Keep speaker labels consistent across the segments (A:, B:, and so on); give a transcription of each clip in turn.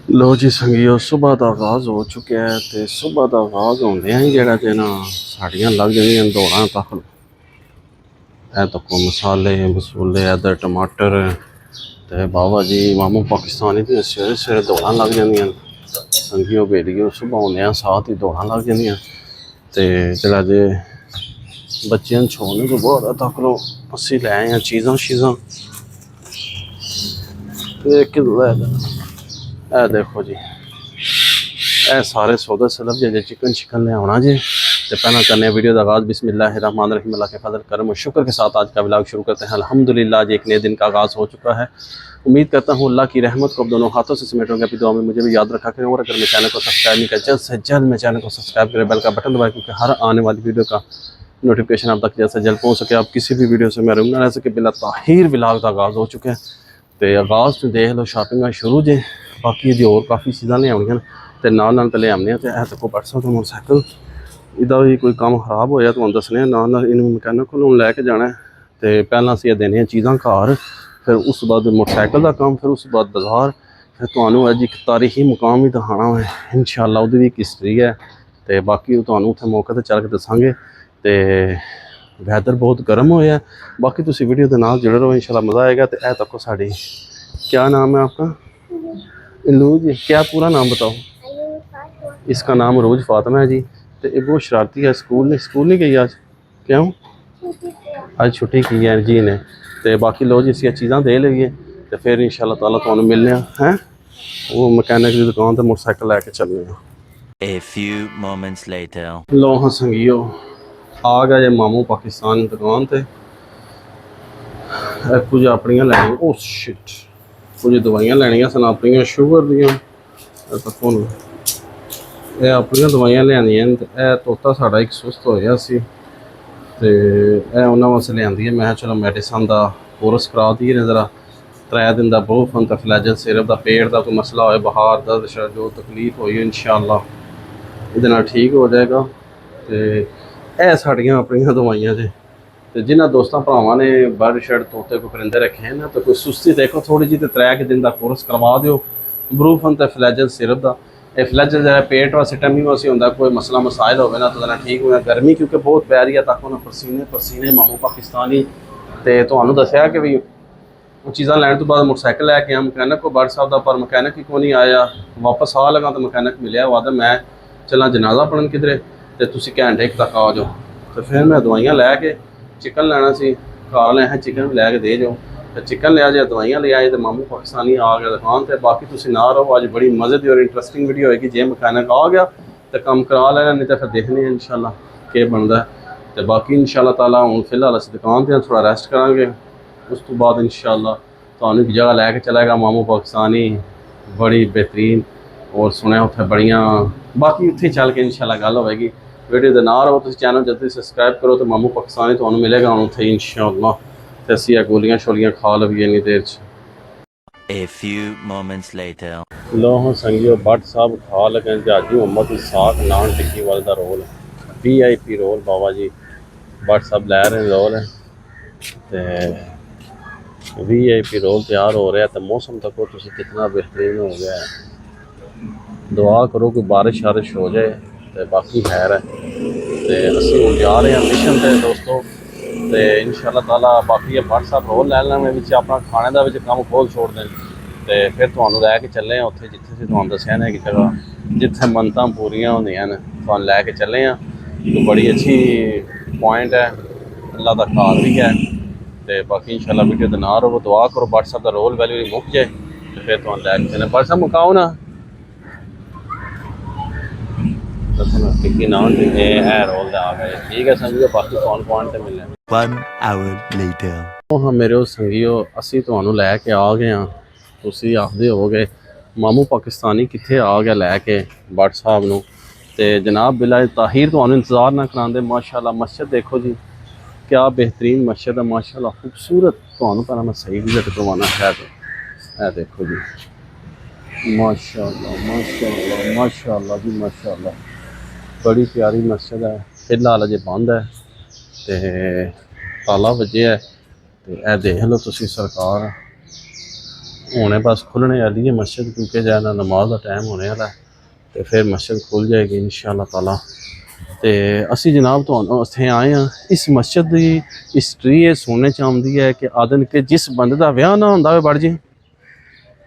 A: लो जी संगियो सुबह का आगाज़ हो चुका है तो सुबह का आगाज़ होंदे ही जेड़ा ते ना साड़ियां लग जांदियां दौड़ां तक। ए तको मसाले मसूले इधर टमाटर ते बाबा जी मामू पाकिस्तानी ते सवेरे सवेरे दौड़ां लग जांदियां संगियो बेलियो सुबह होंदे साथ ही दौड़ां लग जांदियां ते जेड़ा जे बच्चों छोड़ने तो बहुत तक लो असी लै आए चीज़ां शीज़ां ए देखो जी ए सारे सौदे सलब जे चिकन शिकन ले आना जी। तो पहला करने वीडियो का आगाज़ बिस्मिल्लाहिर्रहमानिर्रहीम अल्लाह के फजल करम और शुक्र के साथ आज का ब्लॉग शुरू करते हैं। अल्हम्दुलिल्लाह आज एक नए दिन का आगाज़ हो चुका है। उम्मीद करता हूँ अल्लाह की रहमत को अब दोनों हाथों से समेटोगे। अपनी दुआ में मुझे भी याद रखा करें और अगर मैं चैनल को सब्सक्राइब नहीं कर जल्द से जल्द मैं चैनल को सब्सक्राइब करें, बेल का बटन दबाएं क्योंकि हर आने वाली वीडियो का नोटिफिकेशन आप तक जल्द से जल्द पहुँच सके। आप किसी भी वीडियो से महरूम ना रह सके। बिला ताहिर ब्लॉग का आगाज़ हो चुका है तो आगाज़ तो देख लो शॉपिंग शुरू जे बाकी जी और काफ़ी चीज़ां ले आउणियां ते नाल पहले आने तो ऐ तको परसों तो मोटरसाइकिल इदा भी कोई काम खराब होया तो दसने नाल इन मकैनिक को लैके जाना है। तो पहला असीं देने चीज़ां घर, फिर उस बाद मोटरसाइकिल का काम, फिर उस बाद बाज़ार, फिर तुहानूं अज एक तारीखी मुकाम भी दिखाना है इंशाअल्लाह उहदी भी हिस्टरी है। तो बाकी तुहानूं उत्थे मौके ते चल के दसांगे। तो वैदर बहुत गर्म होया बाकी तुसीं वीडियो के नाल जुड़े रहो इंशाअल्लाह मज़ा आएगा। तो ए तको साड़ी क्या नाम है आपका? इलूज। क्या पूरा नाम बताओ? इसका नाम रोज फातिमा है जी। तो ये बहुत शरारती है, स्कूल नहीं गई आज? क्यों? आज छुट्टी की है जी ने। तो बाकी लो जी इसकी चीज़ां दे लीए तो फिर इंशाअल्लाह ताला तुहानूं मिलने हैं वो मकैनिक की दुकान पर मोटरसाइकिल लैके चलने।
B: A few moments later.
A: लो हाँ संगियो आ गया जे मामू पाकिस्तान दुकान पर। कुछ अपनियां लैनियां, ओ शिट, कुछ दवाइयां लैनियां सन अपनियां शुगर दियां। ये अपनियां दवाइयां लियानियां ते ए तोता साड़ा एक सुस्त होया सी ते ए उन्हां वास्ते लियांदी है। मैं चलो मेडिसन का कोर्स करा दी ने ज़रा 3 दिन का ब्रूफन ते फ्लैजल सिरप का पेट का कोई मसला हो बुखार दर्द जो तकलीफ हुई इंशाअल्लाह इहदे नाल ठीक हो जाएगा। तो ए साड़ियां अपनियां दवाइयां जे तो जिन्होंने दोस्तों भरावां ने बर्ड शर्ट तोते को परिंदे रखे हैं ना तो कोई सुस्ती देखो थोड़ी जी तो 3 दिन का कोर्स करवा दो ब्रूफन तो फ्लैजल सिरप का। ये फ्लैजल जो पेट वास्ते टमी वास्ते होंगे कोई मसला मसाइल हो ना तो ठीक हो गर्मी क्योंकि बहुत पै रही है तक उन्हें पसीने पसीने मामू पाकिस्तानी। तो तुहानूं दस्सिया कि भी चीज़ां लैन तो बाद मोटरसाइकिल लैके आया मकैनिक को बर्ड साहब का पर मकैनिक ही को नहीं आया। वापस आ लगा तो मकैनिक मिले वादा मैं चला जनाजा पढ़न किधरे तो तुम घंटे तक आ जाओ। तो फिर मैं दवाइयां लैके चिकन लैना सी घर ले चिकन भी लैके दे जाओ। तो चिकन लिया जाए दवाइयां ले आए तो मामू पाकिस्तानी आ गया दुकान पर। बाकी तुम ना रहो अज बड़ी मज़े की और इंटरस्टिंग वीडियो होएगी जे मकैनिक आ गया तो कम करा लेना नहीं तो फिर देखने इंशाअल्लाह के बनता है। तो बाकी इंशाअल्लाह ताला हूँ फिलहाल अस दुकान पर थोड़ा रेस्ट करांगे उस तो बाद इंशाअल्लाह तो एक जगह लैके चलेगा मामू पाकिस्तानी बड़ी बेहतरीन और सुने उत्थे बड़ियाँ बाकी उत्थे चल के इंशाअल्लाह गल होगी। वीडियो के ना रहो तो चैनल जल्दी सब्सक्राइब करो तो मामू पाकिस्तानी तो मिलेगा हूँ उत्थे इंशाअल्लाह। तो असी गोलियां शोलियां खा लवीए इन्नी देर च।
B: A few moments later.
A: लो हाँ संगियो भट्ट साहब खा लगे जहाजी मोहम्मद साग नान टिक्की वाले का रोल VIP रोल बाबा जी भट्ट साहब लै रहे रोल है। तो VIP रोल तैयार हो रहा है तो मौसम तक कितना बेहतरीन हो गया है। दुआ करो कि बारिश शारिश हो जाए तो बाकी खैर है। तो असी हम जा रहे हैं मिशन से दोस्तों तो इंशाअल्लाह ताला बाकी भट्ट साहब रोल लै लैने अपना खाने का काम खोल छोड़ दें तो फिर तुहानूं लैके चले हैं उत्थे जिथे से तुहानूं दस्सिया ना कि जगह जिथे मन्नतां पूरियां होंदियां ने तुहानूं लैके चले हैं। तो बड़ी अच्छी पॉइंट है अल्लाह का घर भी है। तो बाकी इंशाअल्लाह वीडियो तो ना रहो दुआ करो भट्ट साहब का रोल वैल्यू मुक जाए तो फिर तुहानूं लैके चले। भट्ट साहब मुकाओ ना टिक्की नान है रोल आ गए ठीक है समझियो बाकी तुहानूं पॉइंट तो मिलने।
B: 1 hour later.
A: हाँ मेरे संगियो असी तुहानूं लैके आ गए हाँ तुसीं आखदे हो गए मामू पाकिस्तानी कित्थे आ गया लैके भट्ट साहब नूं। ते जनाब बिला ताहिर तुहानूं इंतज़ार ना करांदे माशाअल्लाह मस्जिद देखो जी क्या बेहतरीन मस्जिद है माशाअल्लाह खूबसूरत। तुहानूं पहला मैं सही विजिट करवाना शायद है देखो जी माशाअल्लाह माशाअल्लाह माशाअल्लाह जी माशाअल्लाह बड़ी प्यारी मस्जिद है। फिलहाल अजे बंद है तो ताला वजे है। तो यह देख लो तुसी सरकार हुणे बस खुलने वाली है मस्जिद, क्योंकि जो है ना नमाज का टाइम होने वाला है, तो फिर मस्जिद खुल जाएगी इंशाअल्लाह ताला। तो असी जनाब तुहानू इत्थे आए हैं। इस मस्जिद की हिस्टरी ये सुनने च आउंदी है कि आदन कि जिस बंदे का विआह ना होंदा होवे, बड़ जी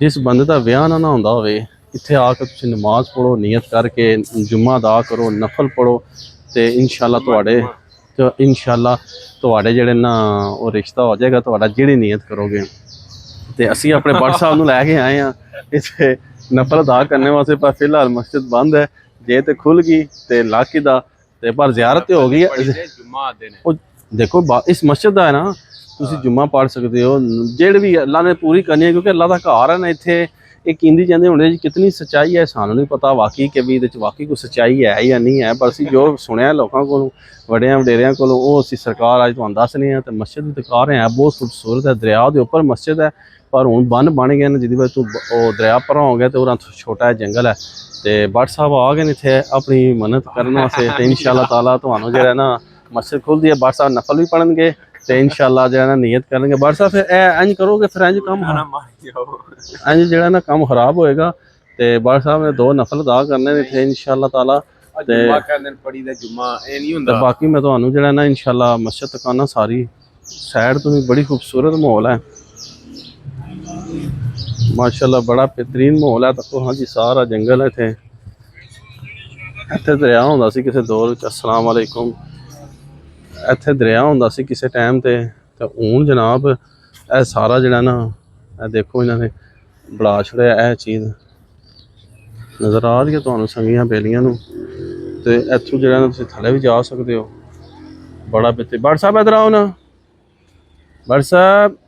A: जिस बंदे का विआह ना होंदा होवे, इत्थे आके तुसीं नमाज पढ़ो, नीयत करके जुम्मा अदा करो, नफल पढ़ो, तो इंशाअल्लाह तुहाडे जिहड़े ना वो रिश्ता हो जाएगा तुहाडा, जिहड़ी नीयत करोगे। तो असी अपने बड़ साहब नूं लैके आए हैं इत्थे नफल अदा करने वास्ते, पर फिलहाल मस्जिद बंद है। जे तो खुल गई तो लाकी दा, ते पर ज़ियारत तो हो गई है। ਉਹ देखो इस मस्जिद का है ना, तुसीं जुम्मा पढ़ सकते हो, जेड़ भी अल्लाह ने पूरी करनी है, क्योंकि अल्लाह का घर है ना इत्थे। ये कहंदी जांदे हुणे कितनी सच्चाई है सानू नहीं पता वाकई कि भी वाकई कोई सच्चाई है या नहीं है, पर असीं जो सुनिया लोगों को वड्डियां वडेरियां कोलों वो असीं सरकार अज तुहानूं दस रहे हैं। तो मस्जिद दी कार है बहुत खूबसूरत है, दरिया के उपर मस्जिद है, पर हुण बन बन गए हैं जिहदी वजह तो दरिया भरा हो गया, तो उरा छोटा जंगल है। तो बट साहब आ गए इत्थे अपनी मन्नत करने वास्ते, तो इंशाअल्लाह ताला तुहानूं जिहड़ा ना मस्जिद खुलदी है, बट साहब नफल भी पढ़नगे, तो इंशाअल्लाह जो है ना नीयत करेंगे। बट साहब फिर इंज करोगे, फिर इंज काम इंज जो ना काम खराब होएगा। तो बट साहब ने 2 नफल अदा करने ने थे इंशाअल्लाह ताला। ते बाकी मैं तुहानूं जिहड़ा ना इंशाअल्लाह मस्जिद तकाना सारी साइड तो भी बड़ी खूबसूरत माहौल है माशाअल्लाह, बड़ा बेहतरीन माहौल है। तो हाँ जी सारा जंगल है इत्थे। इत्थे दरिया हुंदा सी किसी दौर विच, अस्सलाम वालेकुम। इत्थे दरिया हुंदा सी किसी टाइम ते हुण जनाब यह सारा जिहड़ा ना देखो इन्होंने बड़ा छड़िया। यह चीज़ नज़र आ रही है तुहानूं संगियां बेलियां नूं, ते इत्थों जिहड़ा ना तुसीं थल्ले भी जा सकते हो। बड़ा बेहतरीन। बट साहब इधर आओ ना, बट साहब।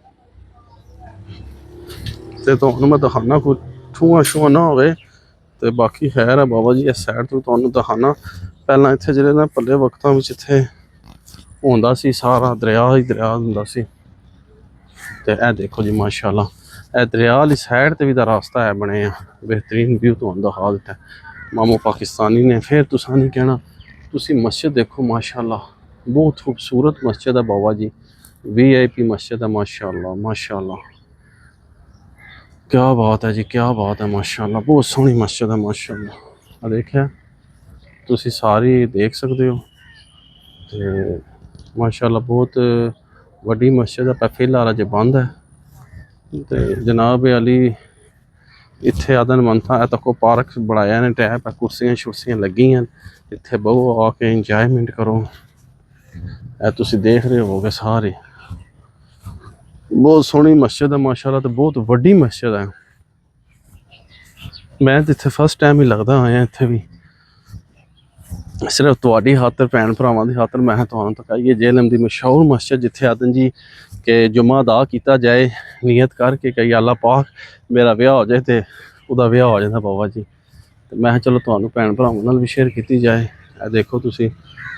A: तो तुहानूं मैं दिखाना कोई छूआ छूआ ना होवे, तो बाकी खैर है बाबा जी। इस साइड तो तुहानूं दिखाना, पहलां इत्थे जिहड़े ना पल्ले वक्तां विच इत्थे होंदा सी सारा दरिया ही दरिया होंदा सी। तो यह देखो जी माशाअल्लाह, यह दरिया वाली साइड ते भी रास्ता है बने बेहतरीन व्यू तुहानूं दिखा दिता मामू पाकिस्तानी ने। फिर तुसां नहीं कहना, तुसीं मस्जिद देखो माशाअल्लाह, बहुत खूबसूरत मस्जिद है बाबा जी, VIP मस्जिद है माशाअल्लाह माशाअल्लाह। क्या बात है जी, क्या बात है माशाअल्लाह, बहुत सोहनी मस्जिद है माशाअल्लाह। देखिए तुसीं सारी देख सकते हो, तो माशाअल्लाह बहुत वड्डी मस्जिद है, पर फिलहाल अजे बंद है। तो जनाब अली इत्थे आदन मनता है तको पार्क बनाया ने टैप है, कुर्सियां शुर्सियां लगी हैं, इत्थे बहो आके इंजॉयमेंट करो। तुसीं देख रहे होगे सारे, बहुत सोहनी मस्जिद है माशाअल्लाह, तो बहुत वड्डी मस्जिद है। मैं तो इत्थे फर्स्ट टाइम ही लगता आया इत्थे भी, सिर्फ तुहाडी खातर भैन भरावां दी खातर मैं तुहानूं तकाइए जेलम दी मशहूर मस्जिद, जिथे आदन जी के जुम्मा अदा किया जाए नीयत करके कई अल्लाह पाक मेरा विआह हो जाए, तो उहदा विआह हो जाता बाबा जी। तो मैं चलो तुहानूं भैन भरावां नाल भी शेयर की जाए। देखो तुसीं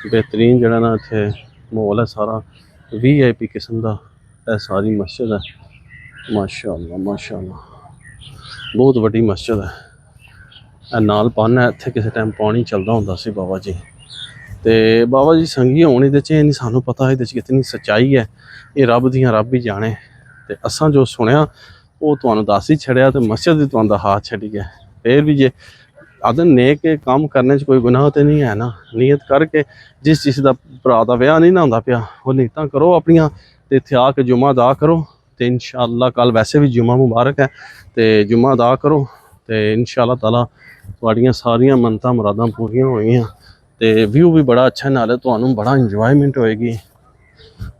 A: बेहतरीन जिहड़ा ना इत्थे माहौल है सारा VIP किस्म का, यह सारी मस्जिद है माशाअल्लाह माशाअल्लाह, बहुत वड्डी मस्जिद है। नाल पान है, इत्थे किसी टाइम पानी चलदा हुंदा सी बाबा जी। तो बाबा जी संगी होने दे नहीं सानू पता है कितनी सच्चाई है, ये रब दियां रब ही जाने। तो असां जो सुनिया वो तुहानूं दस ही छड़िया, तो मस्जिद भी तुहानूं हाथ छड़ी है। फिर भी जे आदन नेक काम करने कोई गुनाह तो नहीं है ना, नीयत करके जिस चीज़ का भरा का विआह नहीं ना होंदा पिया, वो नीयतां करो अपनियां, तो इत्थे आके जुम्मा अदा करो। तो इंशाअल्लाह कल वैसे भी जुम्मा मुबारक है, तो जुम्मा अदा करो, तो इंशाअल्लाह ताला तुहाड़ियां सारियां मन्नतां मुरादां पूरियां होईयां। तो व्यू भी बड़ा अच्छा, नाले तुहानूं बड़ा इंजॉयमेंट होएगी।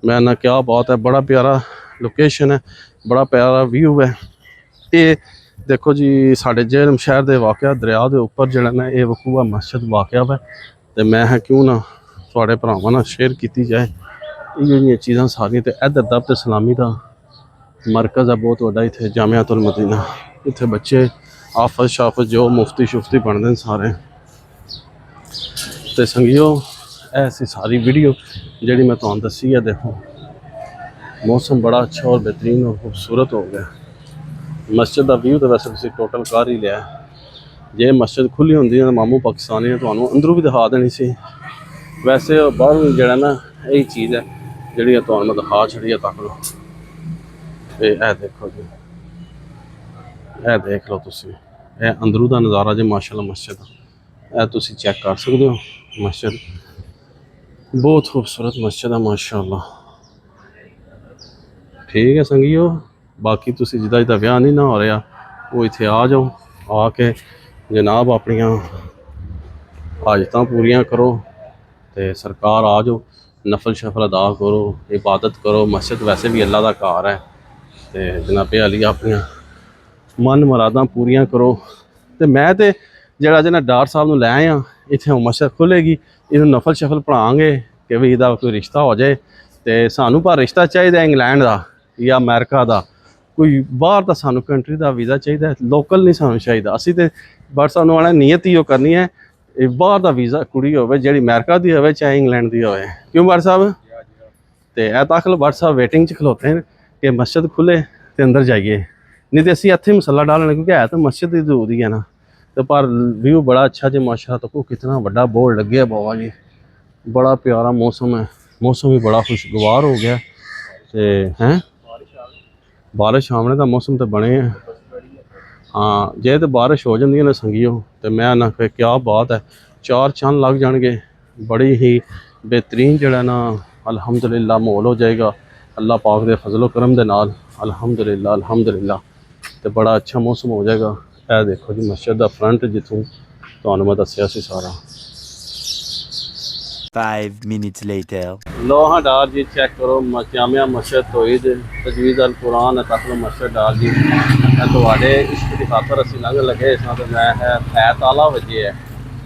A: मैं ना क्या बात है, बड़ा प्यारा लोकेशन है, बड़ा प्यारा व्यू है। ये देखो जी साढ़े जेहलम शहर के वाकया दरिया के उपर जो ना ये वकूआ मस्जिद वाकया है। तो मैं क्यों ना थोड़े भरावां नाल शेयर की जाए इहो जिहियां चीज़ां सारियां। तो इधर दब्त इस्लामी का मरकज़ है बहुत वड्डा, इत्थे जामियातुल मदीना, इत्थे बच्चे हाफज शाफज जो मुफ्ती शुफ्ती बनते हैं सारे। तो संगियो ऐसी सारी वीडियो जी मैं तुहानूं दसी है। देखो मौसम बड़ा अच्छा और बेहतरीन और खूबसूरत हो गया। मस्जिद का व्यू तो वैसे तुसीं टोटल कर ही लिया, जे मस्जिद खुली होंदी तो मामू पाकिस्तानी ने तुहानूं अंदरों भी दिखा देनी सी। वैसे बाहरों जिहड़ा ना यही चीज़ है जिहड़ी तुहानूं मैं दिखा छड़ी है, तक लो। तो यह देखो जी ਇਹ ਦੇਖ ਲਓ ਤੁਸੀਂ, ਇਹ ਅੰਦਰੂ ਦਾ ਨਜ਼ਾਰਾ ਜੇ ਮਾਸ਼ਾਅੱਲਾ ਮਸਜਿਦ ਦਾ। ਇਹ ਤੁਸੀਂ ਚੈੱਕ ਕਰ ਸਕਦੇ ਹੋ ਮਸਜਿਦ, ਬਹੁਤ ਖੂਬਸੂਰਤ ਮਸਜਿਦ ਹੈ ਮਾਸ਼ਾਅੱਲਾ। ਠੀਕ ਹੈ ਸੰਗੀਓ, ਬਾਕੀ ਤੁਸੀਂ ਜਿੱਦਾਂ ਵਿਆਹ ਨਹੀਂ ਨਾ ਹੋ ਰਿਹਾ ਉਹ ਇੱਥੇ ਆ ਜਾਓ, ਆ ਕੇ ਜਨਾਬ ਆਪਣੀਆਂ ਹਾਜਤਾਂ ਪੂਰੀਆਂ ਕਰੋ ਤੇ ਸਰਕਾਰ ਆ ਜਾਓ, ਨਫਲ ਸ਼ਫਲ ਅਦਾ ਕਰੋ, ਇਬਾਦਤ ਕਰੋ। ਮਸਜਿਦ ਵੈਸੇ ਵੀ ਅੱਲਾ ਦਾ ਘਰ ਹੈ ਤੇ ਜਨਾਬੇ ਅਲੀ ਆਪਣੀਆਂ ਮਨ ਮੁਰਾਦਾਂ ਪੂਰੀਆਂ ਕਰੋ। ਤੇ ਮੈਂ ਤੇ ਜਿਹੜਾ ਜਿਹਨਾਂ ਡਾਰ ਸਾਹਿਬ ਨੂੰ ਲੈ ਆਇਆ, ਇੱਥੇ ਮਸਜਿਦ ਖੁੱਲ੍ਹੇਗੀ, ਇਹਨੂੰ ਨਫਲ ਸ਼ਫਲ ਪੜ੍ਹਾਵਾਂਗੇ ਕਿ ਵੀ ਇਹਦਾ ਕੋਈ ਰਿਸ਼ਤਾ ਹੋ ਜਾਏ। ਤੇ ਸਾਨੂੰ ਪਰ ਰਿਸ਼ਤਾ ਚਾਹੀਦਾ ਇੰਗਲੈਂਡ ਦਾ ਜਾਂ ਅਮਰੀਕਾ ਦਾ, ਕੋਈ ਬਾਹਰ ਦਾ ਸਾਨੂੰ ਕੰਟਰੀ ਦਾ ਵੀਜ਼ਾ ਚਾਹੀਦਾ, ਲੋਕਲ ਨਹੀਂ ਸਾਨੂੰ ਚਾਹੀਦਾ। ਅਸੀਂ ਤੇ ਬਟ ਸਾਨੂੰ ਵਾਲਾ ਨੀਅਤ ਹੀ ਉਹ ਕਰਨੀ ਹੈ, ਇਹ ਬਾਹਰ ਦਾ ਵੀਜ਼ਾ ਕੁੜੀ ਹੋਵੇ ਜਿਹੜੀ ਅਮਰੀਕਾ ਦੀ ਹੋਵੇ ਚਾਹੇ ਇੰਗਲੈਂਡ ਦੀ ਹੋਵੇ। ਕਿਉਂ ਬਟ ਸਾਹਿਬ? ਤੇ ਇਹ ਤੱਕ ਬਟ ਸਾਹਿਬ ਵੇਟਿੰਗ 'ਚ ਖਲੋਤੇ ਨੇ ਕਿ ਮਸਜਿਦ ਖੁੱਲੇ ਤੇ ਅੰਦਰ ਜਾਈਏ, ਨਹੀਂ ਤੇ ਅਸੀਂ ਇੱਥੇ ਮਸਲਾ ਡਾਲਣਾ, ਕਿਉਂਕਿ ਹੈ ਤਾਂ ਮਸਜਿਦ ਦੀ ਦੂਰ ਹੀ ਹੈ ਨਾ। ਤੇ ਪਰ ਵਿਊ ਬੜਾ ਅੱਛਾ ਜੇ ਮਾਸ਼ਾਅੱਲਾ, ਤੱਕੋ ਕਿਤਨਾ ਵੱਡਾ ਬੋਰਡ ਲੱਗਿਆ ਬਾਬਾ ਜੀ, ਬੜਾ ਪਿਆਰਾ ਮੌਸਮ ਹੈ, ਮੌਸਮ ਵੀ ਬੜਾ ਖੁਸ਼ਗਵਾਰ ਹੋ ਗਿਆ। ਤੇ ਹੈ ਬਾਰਿਸ਼ ਆਉਣੇ ਦਾ ਮੌਸਮ ਤੇ ਬਣੇ ਹੈ। ਹਾਂ ਜੇ ਤੇ ਬਾਰਿਸ਼ ਹੋ ਜਾਂਦੀ ਹੈ ਨਾ ਸੰਗੀਓ, ਤੇ ਮੈਂ ਨਾ ਕਿ ਕਿਆ ਬਾਤ ਹੈ, ਚਾਰ ਚੰਨ ਲੱਗ ਜਾਣਗੇ, ਬੜੀ ਹੀ ਬਿਹਤਰੀਨ ਜਿਹੜਾ ਨਾ ਅਲਹਮਦੁਲਿਲਾ ਮਾਹੌਲ ਹੋ ਜਾਏਗਾ ਅੱਲਾਹ ਪਾਕ ਦੇ ਫਜ਼ਲ ਕਰਮ ਦੇ ਨਾਲ। ਅਲਹਮਦੁਲਿਲਾ ਅਲਹਮਦੁਲਿਲਾ, ਤੇ ਬੜਾ ਅੱਛਾ ਮੌਸਮ ਹੋ ਜਾਏਗਾ। ਇਹ ਦੇਖੋ ਜੀ ਮਸਜਿਦ ਦਾ ਫਰੰਟ, ਜਿੱਥੋਂ ਤੁਹਾਨੂੰ ਮੈਂ ਦੱਸਿਆ ਸੀ ਸਾਰਾ।
B: 5 minutes later.
A: ਲੋਹਾ ਡਾਰ ਜੀ ਚੈੱਕ ਕਰੋ, ਜਾਮਿਆ ਮਸਜਿਦ ਤੌਹੀਦ ਤਜਵੀਜ਼ ਅਲ ਕੁਰਾਨ ਤਕਲ ਮਸਜਿਦ ਡਾਰ ਜੀ। ਇਹ ਤੁਹਾਡੇ ਇਸ਼ਕ ਦੀ ਖਾਤਰ ਅਸੀਂ ਲੰਘ ਲੱਗੇ ਇਸ ਨਾਲ, ਤੇ ਮੈਂ ਹੈ ਤਾਲਾ ਵਜੇ ਹੈ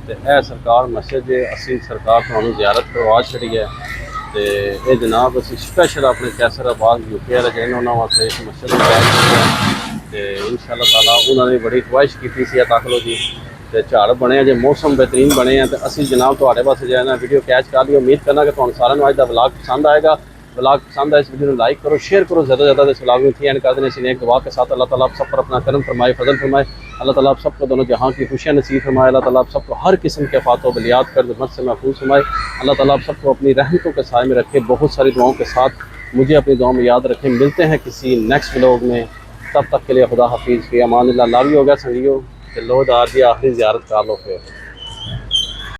A: ਤੇ ਇਹ ਸਰਕਾਰ ਮਸਜਿਦ ਜੇ ਅਸੀਂ ਸਰਕਾਰ ਤੁਹਾਨੂੰ ਜ਼ਿਆਰਤ ਕਰਵਾ ਛੜੀ ਹੈ। ਤੇ ਇਹ ਜਨਾਬ ਅਸੀਂ ਸਪੈਸ਼ਲ ਆਪਣੇ ਕੈਸਰ ਆਬਾਦ UK ਵਾਲੇ ਜਿਹੜੇ ਉਹਨਾਂ ਵਾਸਤੇ ਇਸ ਮਸਜਿਦ ਨੂੰ ਤਿਆਰ ਕੀਤਾ ਤੇ ਇਨਸ਼ਾਅੱਲਾ ਤਾਲਾ ਉਹਨਾਂ ਨੇ ਬੜੀ ਖੁਆਇਸ਼ ਕੀਤੀ ਸੀ ਤੱਕ ਲੋ ਜੀ। ਤੇ ਝਾੜ ਬਣੇ ਜੇ ਮੌਸਮ ਬਿਹਤਰੀਨ ਬਣੇ ਆ, ਤੇ ਅਸੀਂ ਜਨਾਬ ਤੁਹਾਡੇ ਵਾਸਤੇ ਜਿਹੜਾ ਨਾ ਵੀਡੀਓ ਕੈਚ ਕਰ ਲਈ। ਉਮੀਦ ਕਰਨਾ ਕਿ ਤੁਹਾਨੂੰ ਸਾਰਿਆਂ ਨੂੰ ਅੱਜ ਦਾ ਵਲੌਗ ਪਸੰਦ ਆਏਗਾ। ਵਲੌਗ पसंद है इस वीडियो को लाइक करो, शेयर करो ज़्यादा से ज़्यादा। इस व्लॉग में थी एंड कर देने से एक दुआ के साथ अल्लाह ताला आप सब पर अपना करम फरमाए, फजल फरमाए। अल्लाह ताला आप सबको दोनों जहाँ की खुशियाँ नसीब फरमाए। अल्लाह ताला आप सबको हर किस्म के फ़ात व बलियात कर मत से महफूज फरमाए। अल्लाह ताला आप सबको अपनी रहमतों के साए में रखे, बहुत सारी दुआओं के साथ मुझे अपनी दुआओं में याद रखें। मिलते हैं किसी नेक्स्ट व्लॉग में, तब तक के लिए खुदा हाफिज़। की अमान अल्लाह। लावी हो गया संगियो, लो दार दी आखिरी ज़ियारत कर लो फिर।